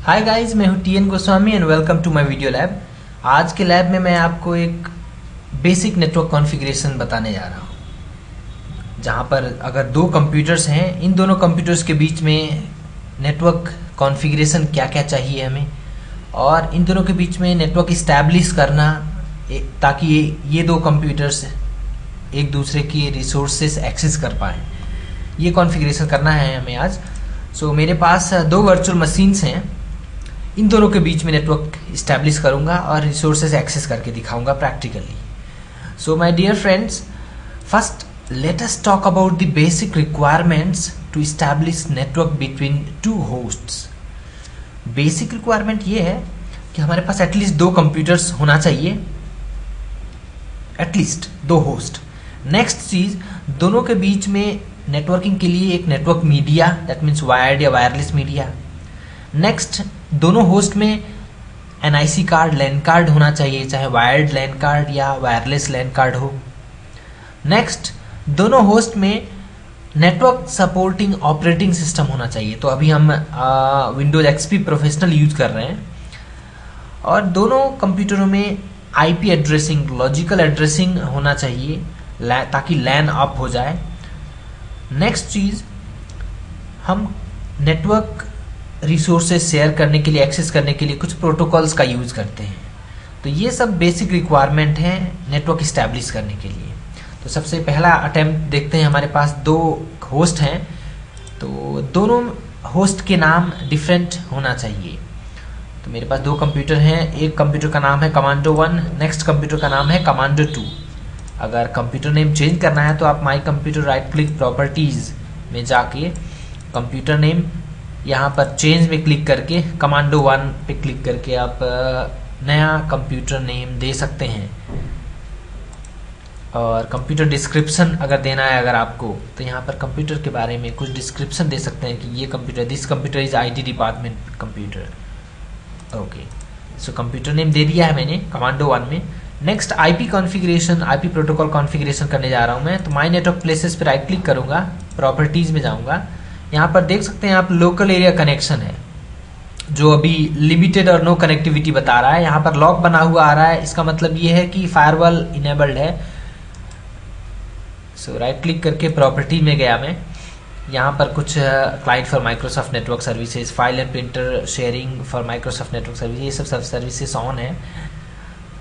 हाय guys, मैं हूँ T N Goswami and welcome to my video lab. आज के लैब में मैं आपको एक बेसिक नेटवर्क कॉन्फ़िगरेशन बताने जा रहा हूँ, जहाँ पर अगर दो कंप्यूटर्स हैं, इन दोनों कंप्यूटर्स के बीच में नेटवर्क कॉन्फ़िगरेशन क्या क्या चाहिए हमें, और इन दोनों के बीच में नेटवर्क इस्टेब्लिश करना ताकि ये दो कंप्यूटर्स एक दूसरे की रिसोर्सेज एक्सेस कर पाएँ, ये कॉन्फ़िगरेशन करना है हमें आज। सो मेरे पास दो वर्चुअल मशीन्स हैं, इन दोनों के बीच में नेटवर्क इस्टेब्लिश करूंगा और रिसोर्सेज एक्सेस करके दिखाऊंगा practically. So my dear friends, first let us talk about the basic requirements to establish network between two hosts. Basic requirement ये है कि हमारे पास एटलीस्ट दो कंप्यूटर्स होना चाहिए, एटलीस्ट दो होस्ट। नेक्स्ट चीज, दोनों के बीच में नेटवर्किंग के लिए एक network media, that means wired या वायरलेस मीडिया। नेक्स्ट, दोनों होस्ट में एनआईसी कार्ड, लैन कार्ड होना चाहिए, चाहे वायर्ड लैन कार्ड या वायरलेस लैन कार्ड हो। नेक्स्ट, दोनों होस्ट में नेटवर्क सपोर्टिंग ऑपरेटिंग सिस्टम होना चाहिए। तो अभी हम विंडोज एक्सपी प्रोफेशनल यूज कर रहे हैं, और दोनों कंप्यूटरों में आईपी एड्रेसिंग, लॉजिकल एड्रेसिंग होना चाहिए ताकि लैन अप हो जाए। नेक्स्ट चीज, हम नेटवर्क रिसोर्सेज शेयर करने के लिए, एक्सेस करने के लिए कुछ प्रोटोकॉल्स का यूज करते हैं। तो ये सब बेसिक रिक्वायरमेंट है नेटवर्क इस्टेब्लिश करने के लिए। तो सबसे पहला अटेम्प्ट देखते हैं। हमारे पास दो होस्ट हैं, तो दोनों होस्ट के नाम डिफरेंट होना चाहिए। तो मेरे पास दो कंप्यूटर हैं, एक कंप्यूटर का नाम है कमांडो 1, नेक्स्ट कंप्यूटर का नाम है कमांडो 2। अगर कंप्यूटर नेम चेंज करना है तो आप my computer right click properties में जाके कंप्यूटर नेम यहाँ पर चेंज में क्लिक करके कमांडो 1 पे क्लिक करके आप नया कंप्यूटर नेम दे सकते हैं। और कंप्यूटर डिस्क्रिप्शन अगर देना है अगर आपको, तो यहाँ पर कंप्यूटर के बारे में कुछ डिस्क्रिप्शन दे सकते हैं कि ये computer, this computer is IT department computer. Okay, so computer name दे दिया है मैंने कमांडो 1 में। Next, IP configuration, IP protocol configuration करने जा रहा हूँ मैं। तो माई नेटवर्क प्लेसेस पे राइट क्लिक करूँगा, प्रॉपर्टीज में जाऊँगा। यहाँ पर देख सकते हैं आप लोकल एरिया कनेक्शन है, जो अभी लिमिटेड और नो कनेक्टिविटी बता रहा है। यहाँ पर लॉक बना हुआ आ रहा है, इसका मतलब ये है कि फायरवॉल इनेबल्ड है। सो राइट क्लिक करके प्रॉपर्टी में गया मैं। यहाँ पर कुछ client for Microsoft network services, file and printer sharing for Microsoft network service, ये सब सर्विसेज ऑन है।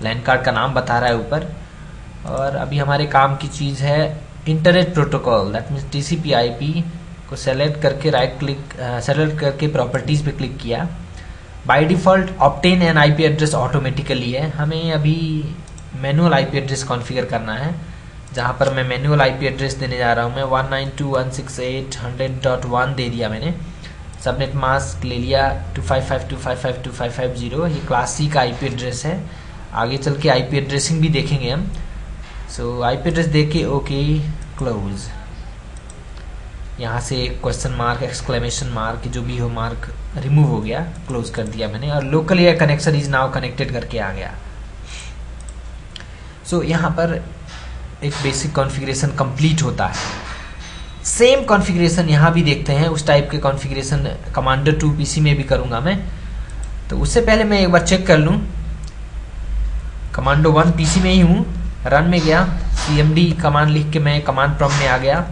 लैन कार्ड का नाम बता रहा है ऊपर। और अभी हमारे काम की चीज़ है internet protocol, that means TCP IP को सेलेक्ट करके राइट क्लिक सेलेक्ट करके प्रॉपर्टीज पे क्लिक किया। By default obtain N IP address automatically है, हमें अभी मैनुअल आईपी एड्रेस कॉन्फ़िगर करना है, जहाँ पर मैं मैनुअल आईपी एड्रेस देने जा रहा हूँ मैं 192.168.100.1 दे दिया मैंने। सबनेट मास्क ले लिया 255.255.255.0, ये क्लास सी का आईपी एड्रेस है। आगे चल के आईपी एड्रेसिंग भी देखेंगे हम। सो आईपी एड्रेस दे के ओके क्लोज। यहाँ से एक क्वेश्चन मार्क, एक्सक्लेमेशन मार्क, जो भी हो मार्क रिमूव हो गया, क्लोज कर दिया मैंने। और local area connection is now connected करके आ गया। सो यहाँ पर एक बेसिक कॉन्फ़िगरेशन कंप्लीट होता है। सेम कॉन्फ़िगरेशन यहाँ भी देखते हैं, उस टाइप के कॉन्फ़िगरेशन कमांडो 2 पीसी में भी करूँगा मैं। तो उससे पहले मैं एक बार चेक कर लूँ। कमांडो 1 पीसी में ही हूँ, रन में गया, cmd कमांड लिख के मैं कमांड प्रॉम्प्ट में आ गया।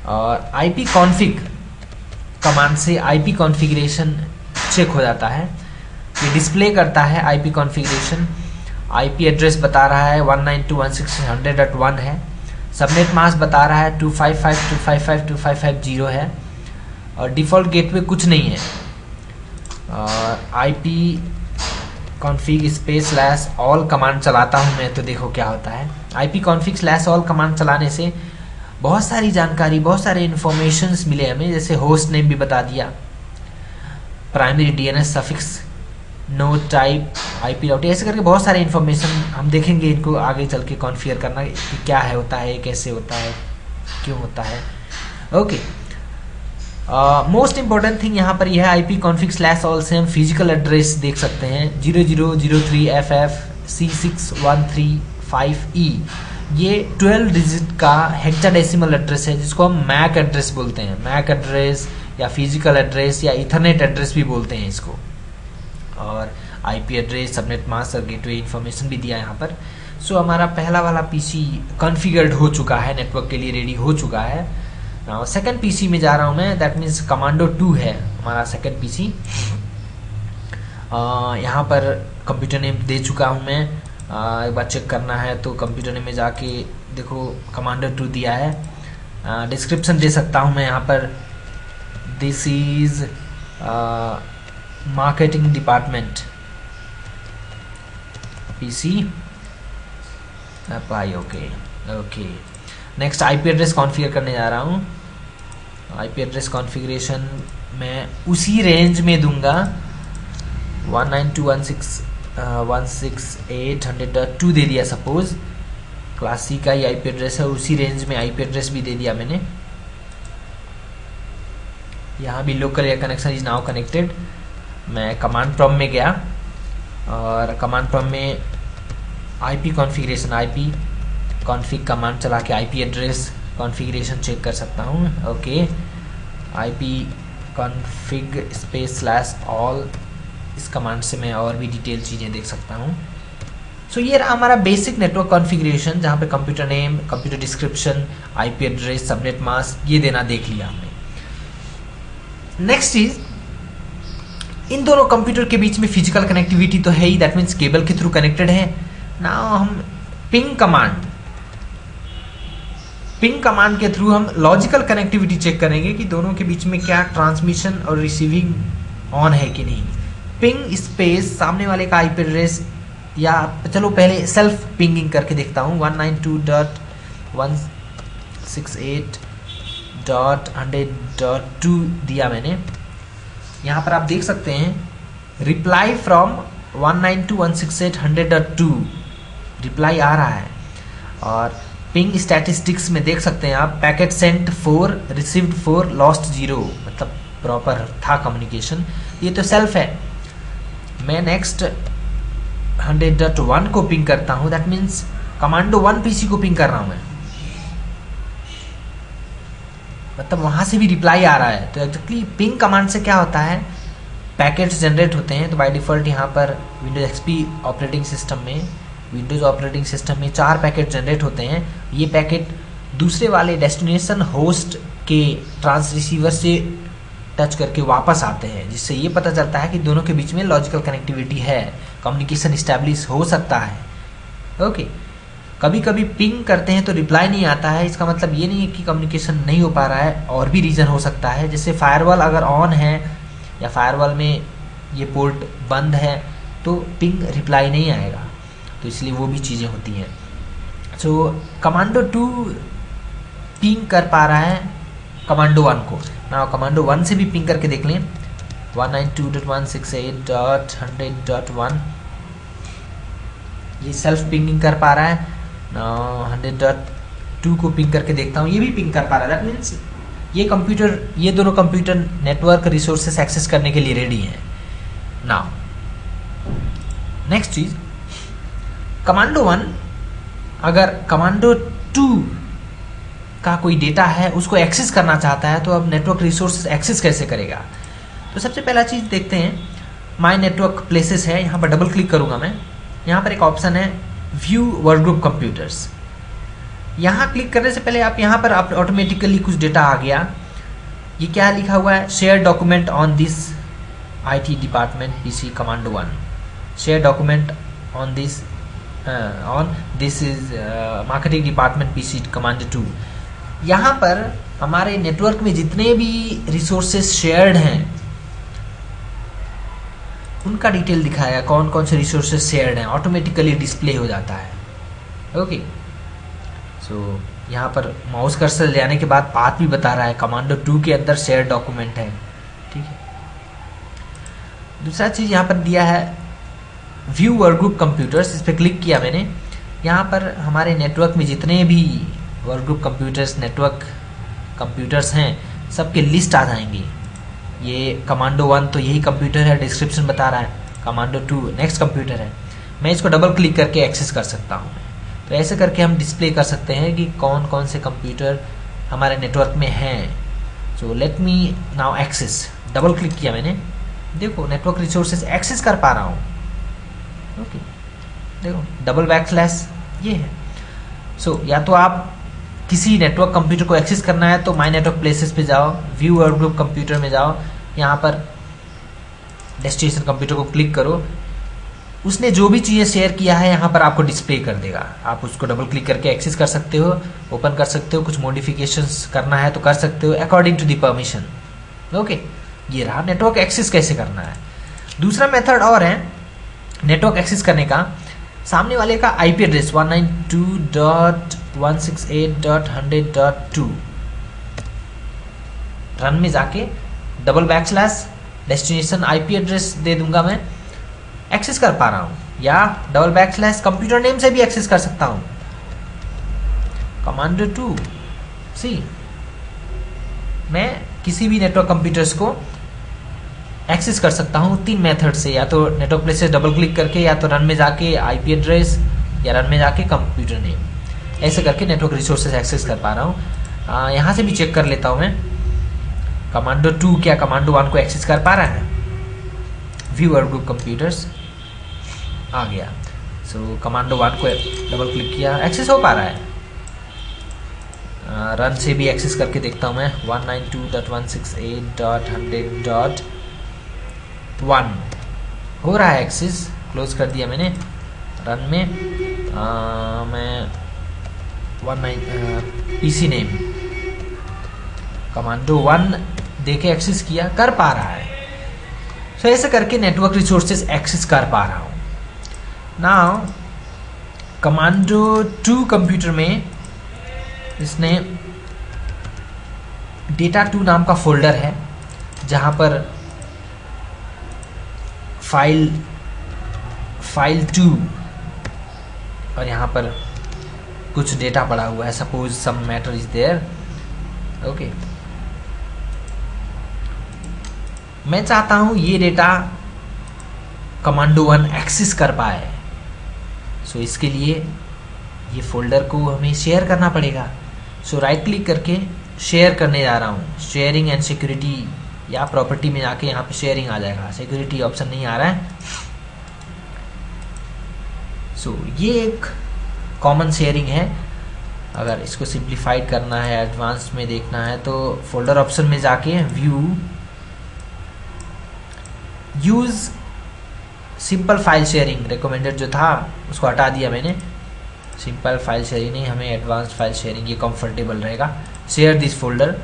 और आईपी कॉन्फ़िग कमांड से आईपी कॉन्फ़िगरेशन चेक हो जाता है। ये डिस्प्ले करता है आईपी कॉन्फ़िगरेशन। आईपी एड्रेस बता रहा है 192.168.100.1 है। सबनेट मास्क बता रहा है 255.255.255.0 है। और डिफ़ॉल्ट गेटवे कुछ नहीं है। और IP config space slash all command चलाता हूँ मैं, तो देखो क्या होता है। IP config slash all command चलाने से बहुत सारी जानकारी, बहुत सारे इन्फॉर्मेशंस मिले हमें, जैसे होस्ट नेम भी बता दिया, primary DNS suffix, node type, IP routing, ऐसे करके बहुत सारे इन्फॉर्मेशन हम देखेंगे। इनको आगे चल के कॉन्फ़िगर करना कि क्या है, होता है, कैसे होता है, क्यों होता है। ओके, मोस्ट इंपॉर्टेंट थिंग यहाँ पर यह है, आईपी कॉन्फ़िग स्लैश ऑल से हम फिजिकल एड्रेस देख सकते हैं 0003FF C6135E। ये 12 डिजिट का हेक्साडेसिमल एड्रेस है, जिसको हम मैक एड्रेस बोलते हैं। मैक एड्रेस या फिजिकल एड्रेस या इथरनेट एड्रेस भी बोलते हैं इसको, और आईपी एड्रेस, सबनेट मास्क और गेटवे इन्फॉर्मेशन भी दिया है यहाँ पर। सो हमारा पहला वाला पीसी कॉन्फ़िगर्ड हो चुका है, नेटवर्क के लिए रेडी हो चुका है। सेकंड पीसी में जा रहा हूँ मैं, दैट मीन्स कमांडो 2 है हमारा सेकंड पीसी। यहाँ पर कंप्यूटर नेम दे चुका हूँ मैं, एक बार चेक करना है तो कंप्यूटर नेम में जाके देखो कमांडो 2 दिया है। डिस्क्रिप्शन दे सकता हूँ मैं यहाँ पर, this is marketing department PC apply. Okay next IP address configure करने जा रहा हूँ। आईपी एड्रेस कॉन्फ़िगरेशन मैं उसी रेंज में दूंगा, 192.168.100.2 दे दिया सपोज, क्लास सी का ही आईपी एड्रेस है, उसी रेंज में आईपी एड्रेस भी दे दिया मैंने। यहाँ भी local air connection is now connected. मैं कमांड प्रॉम्प्ट में गया और कमांड प्रॉम्प्ट में IP configuration, IP config command चला के आईपी एड्रेस कॉन्फ़िगरेशन चेक कर सकता हूँ। Okay, IP config space /all, इस कमांड से मैं और भी डिटेल चीज़ें देख सकता हूँ। सो ये रहा हमारा बेसिक नेटवर्क कॉन्फ़िगरेशन, जहाँ पे computer name, computer description, IP address, subnet mask ये देना देख लिया हमने। नेक्स्ट चीज, इन दोनों कंप्यूटर के बीच में फिजिकल कनेक्टिविटी तो है ही, दैट मीन्स केबल के थ्रू कनेक्टेड है। नाउ हम पिंग कमांड के थ्रू हम लॉजिकल कनेक्टिविटी चेक करेंगे कि दोनों के बीच में क्या ट्रांसमिशन और रिसीविंग ऑन है कि नहीं। पिंग स्पेस सामने वाले का आईपी एड्रेस, या चलो पहले सेल्फ पिंगिंग करके देखता हूँ, 192.168.100.2 दिया मैंने। यहाँ पर आप देख सकते हैं रिप्लाई फ्रॉम 192.168.100.2 रिप्लाई आ रहा है, और पिंग स्टैटिस्टिक्स में देख सकते हैं आप, पैकेट सेंट 4, रिसीव्ड 4, लॉस्ट 0, मतलब प्रॉपर था कम्युनिकेशन। ये तो सेल्फ है। मैं नेक्स्ट 100.1 को पिंग करता हूँ, दैट मीन्स कमांडो 1 पीसी को पिंग कर रहा हूँ मैं, मतलब वहाँ से भी रिप्लाई आ रहा है। तो एक्चुअली पिंग कमांड से क्या होता है, पैकेट्स जनरेट होते हैं। तो बाय डिफ़ॉल्ट यहाँ पर विंडोज एक्सपी ऑपरेटिंग सिस्टम में, विंडोज ऑपरेटिंग सिस्टम में 4 पैकेट जनरेट होते हैं। ये पैकेट दूसरे वाले डेस्टिनेशन होस्ट के ट्रांस रिसीवर से टच करके वापस आते हैं, जिससे ये पता चलता है कि दोनों के बीच में लॉजिकल कनेक्टिविटी है, कम्युनिकेशन इस्टेब्लिश हो सकता है। ओके, कभी कभी पिंग करते हैं तो रिप्लाई नहीं आता है, इसका मतलब ये नहीं है कि कम्युनिकेशन नहीं हो पा रहा है, और भी रीज़न हो सकता है। जैसे फायरवॉल अगर ऑन है या फायरवॉल में ये पोर्ट बंद है तो पिंग रिप्लाई नहीं आएगा, तो इसलिए वो भी चीज़ें होती हैं। सो कमांडो 2 पिंग कर पा रहा है कमांडो 1 को। ना कमांडो 1 से भी पिंग करके देख लें, 192.168.100.1 ये सेल्फ पिंगिंग कर पा रहा है। 100.2 को पिंग करके देखता हूँ, ये भी पिंग कर पा रहा है। दैट मीन्स ये दोनों कंप्यूटर नेटवर्क रिसोर्सेस एक्सेस करने के लिए रेडी हैं। नाउ नेक्स्ट चीज, कमांडो 1 अगर कमांडो 2 का कोई डेटा है उसको एक्सेस करना चाहता है, तो अब नेटवर्क रिसोर्सेस एक्सेस कैसे करेगा। तो सबसे पहला चीज देखते हैं, माय नेटवर्क प्लेसेस है, यहाँ पर डबल क्लिक करूंगा मैं। यहाँ पर एक ऑप्शन है व्यू वर्क ग्रुप कंप्यूटर्स। यहाँ क्लिक करने से पहले आप यहाँ पर ऑटोमेटिकली कुछ डेटा आ गया। ये क्या लिखा हुआ है, share document on this IT department PC commando 1, share document on this is marketing department PC commando 2। यहाँ पर हमारे नेटवर्क में जितने भी रिसोर्सेस शेयर्ड हैं उनका डिटेल दिखाया, कौन कौन से रिसोर्सेज शेयर्ड हैं, ऑटोमेटिकली डिस्प्ले हो जाता है। ओके, सो यहाँ पर माउस कर्सर ले आने के बाद पाथ भी बता रहा है, कमांडो 2 के अंदर शेयर डॉक्यूमेंट है। ठीक है, दूसरा चीज़ यहाँ पर दिया है व्यू वर्क ग्रुप कंप्यूटर्स, इस पर क्लिक किया मैंने। यहाँ पर हमारे नेटवर्क में जितने भी work group computers, network computers हैं, सबके लिस्ट आ जाएंगी। ये कमांडो 1 तो यही कंप्यूटर है, डिस्क्रिप्शन बता रहा है। कमांडो 2 नेक्स्ट कंप्यूटर है, मैं इसको डबल क्लिक करके एक्सेस कर सकता हूँ। तो ऐसे करके हम डिस्प्ले कर सकते हैं कि कौन कौन से कंप्यूटर हमारे नेटवर्क में हैं। So let me now access, double click किया मैंने, देखो नेटवर्क रिसोर्सेज एक्सेस कर पा रहा हूँ। ओके देखो डबल बैकस्लैश ये है। सो या तो आप किसी नेटवर्क कंप्यूटर को एक्सेस करना है तो माय नेटवर्क प्लेसेस पे जाओ, व्यू और ग्रुप कंप्यूटर में जाओ, यहाँ पर डेस्टिनेशन कंप्यूटर को क्लिक करो, उसने जो भी चीज़ें शेयर किया है यहाँ पर आपको डिस्प्ले कर देगा। आप उसको डबल क्लिक करके एक्सेस कर सकते हो, ओपन कर सकते हो, कुछ मॉडिफिकेशंस करना है तो कर सकते हो according to the permission. Okay ये रहा नेटवर्क एक्सेस कैसे करना है। दूसरा मेथड और है नेटवर्क एक्सेस करने का, सामने वाले का आईपी एड्रेस 192.168.100.2 रन में जाके double backslash destination IP address दे दूंगा, मैं एक्सेस कर पा रहा हूं। या डबल बैकस्लैश कंप्यूटर नेम से भी एक्सेस कर सकता हूं, कमांडो 2 सी। मैं किसी भी नेटवर्क कंप्यूटर्स को एक्सेस कर सकता हूं 3 मेथड से, या तो नेटवर्क प्लेसेस डबल क्लिक करके, या तो रन में जाके आईपी एड्रेस, या रन में जाके कंप्यूटर नेम, ऐसे करके नेटवर्क रिसोर्सेज एक्सेस कर पा रहा हूँ। यहाँ से भी चेक कर लेता हूँ मैं, कमांडो 2 क्या कमांडो 1 को एक्सेस कर पा रहा है। व्यू और ग्रुप कंप्यूटर्स आ गया, सो कमांडो 1 को डबल क्लिक किया, एक्सेस हो पा रहा है। रन से भी एक्सेस करके देखता हूँ मैं, 192.168.100.1 हो रहा है एक्सेस, क्लोज कर दिया मैंने। रन में मैं 19 पीसी नेम कमांडो 1 देके एक्सेस किया, कर पा रहा है। सो ऐसे करके नेटवर्क रिसोर्सेज एक्सेस कर पा रहा हूँ। नाउ कमांडो 2 कंप्यूटर में इसने डेटा 2 नाम का फोल्डर है, जहाँ पर फाइल 2 और यहाँ पर कुछ डेटा पड़ा हुआ है, suppose some matter is there. Okay मैं चाहता हूँ ये डेटा कमांडो 1 एक्सेस कर पाए, सो इसके लिए ये फोल्डर को हमें शेयर करना पड़ेगा। सो राइट क्लिक करके शेयर करने जा रहा हूँ, शेयरिंग एंड सिक्योरिटी, या प्रॉपर्टी में जाके यहाँ पे शेयरिंग आ जाएगा, सिक्योरिटी ऑप्शन नहीं आ रहा है। सो ये एक कॉमन शेयरिंग है। अगर इसको सिंप्लीफाइड करना है, एडवांस में देखना है, तो फोल्डर ऑप्शन में जाके view, use simple file sharing recommended जो था उसको हटा दिया मैंने, सिंपल फाइल शेयरिंग नहीं, हमें एडवांस्ड फाइल शेयरिंग ये कंफर्टेबल रहेगा। Share this folder,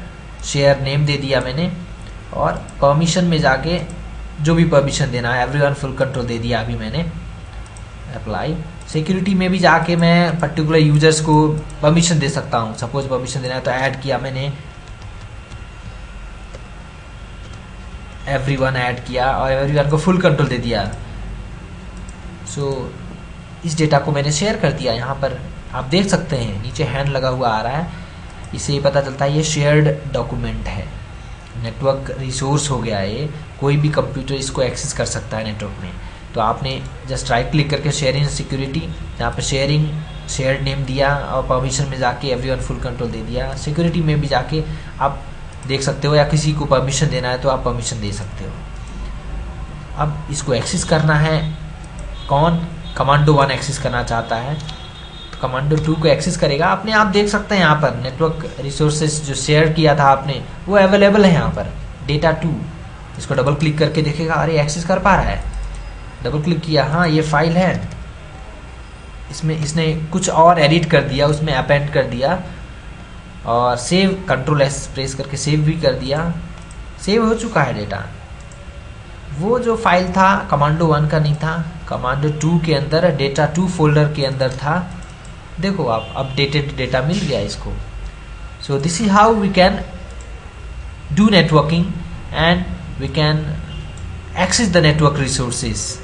share name दे दिया मैंने, और परमिशन में जाके जो भी परमिशन देना है, एवरीवन फुल कंट्रोल दे दिया अभी मैंने, अप्लाई। सिक्योरिटी में भी जाके मैं पर्टिकुलर यूजर्स को परमिशन दे सकता हूँ, सपोज परमिशन देना है तो ऐड किया मैंने, एवरीवन ऐड किया और एवरीवन को फुल कंट्रोल दे दिया। सो इस डेटा को मैंने शेयर कर दिया। यहाँ पर आप देख सकते हैं नीचे हैंड लगा हुआ आ रहा है, इससे पता चलता है ये शेयर्ड डॉक्यूमेंट है, नेटवर्क रिसोर्स हो गया है, कोई भी कंप्यूटर इसको एक्सेस कर सकता है नेटवर्क में। तो आपने जस्ट राइट क्लिक करके शेयरिंग सिक्योरिटी, यहाँ पे शेयरिंग शेयर्ड नेम दिया और परमिशन में जाके एवरीवन फुल कंट्रोल दे दिया। सिक्योरिटी में भी जाके आप देख सकते हो, या किसी को परमिशन देना है तो आप परमिशन दे सकते हो। अब इसको एक्सेस करना है, कौन कमांडो 1 एक्सेस करना चाहता है तो कमांडो 2 को एक्सेस करेगा। अपने आप देख सकते हैं यहाँ पर नेटवर्क रिसोर्सेज जो शेयर किया था आपने वो अवेलेबल है यहाँ पर, डेटा 2। इसको डबल क्लिक करके देखेगा, अरे एक्सेस कर पा रहा है। डबल क्लिक किया, हाँ ये फाइल है, इसमें इसने कुछ और एडिट कर दिया, उसमें अपेंड कर दिया, और सेव कंट्रोल एस प्रेस करके सेव भी कर दिया। सेव हो चुका है डेटा। वो जो फाइल था कमांडो 1 का नहीं था, कमांडो 2 के अंदर डेटा 2 फोल्डर के अंदर था। देखो आप अपडेटेड डेटा मिल गया इसको। So this is how we can do networking and we can access the network resources.